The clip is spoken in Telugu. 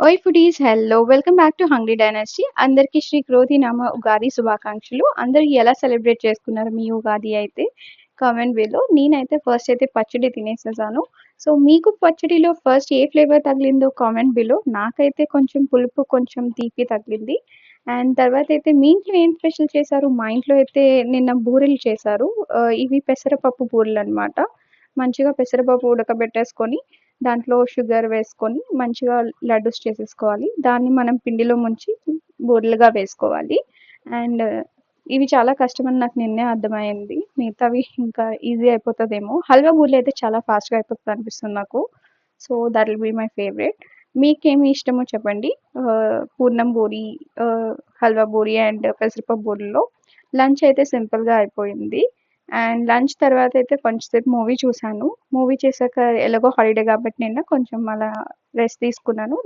ఓయ్ foodies hello welcome back to hungry dynasty. అందరికీ శ్రీ క్రోధి నామ ఉగాది శుభాకాంక్షలు. అందరూ ఎలా సెలబ్రేట్ చేసుకున్నారు మీ ఉగాది అయితే కామెంట్ బిలో. నేనైతే ఫస్ట్ అయితే పచ్చడి తినేసేసాను. సో మీకు పచ్చడిలో ఫస్ట్ ఏ ఫ్లేవర్ తగిలిందో కామెంట్ బిలో. నాకైతే కొంచెం పులుపు కొంచెం తీపి తగిలింది. అండ్ తర్వాత అయితే మీ ఇంట్లో ఏం స్పెషల్ చేశారు? మా ఇంట్లో అయితే నిన్న బూరెలు చేశారు. ఇవి పెసరపప్పు బూరెలు అనమాట. మంచిగా పెసరపప్పు ఉడకబెట్టేసుకొని దాంట్లో షుగర్ వేసుకొని మంచిగా లడ్డూస్ చేసేసుకోవాలి. దాన్ని మనం పిండిలో ముంచి బూరెలుగా వేసుకోవాలి. అండ్ ఇవి చాలా కష్టమని నాకు నిన్నే అర్థమైంది. మిగతావి ఇంకా ఈజీ అయిపోతుందేమో. హల్వా బూరెలు అయితే చాలా ఫాస్ట్గా అయిపోతుంది అనిపిస్తుంది నాకు. So that will be my favourite. మీకేమి ఇష్టమో చెప్పండి. పూర్ణం బూరి, హల్వా బూరి అండ్ పెసరపప్పు బూరెలో. లంచ్ అయితే సింపుల్గా అయిపోయింది. అండ్ లంచ్ తర్వాత అయితే కొంచెం సేపు మూవీ చూసాను. మూవీ చేశాక ఎలాగో హాలిడే కాబట్టి నిన్న కొంచెం అలా రెస్ట్ తీసుకున్నాను.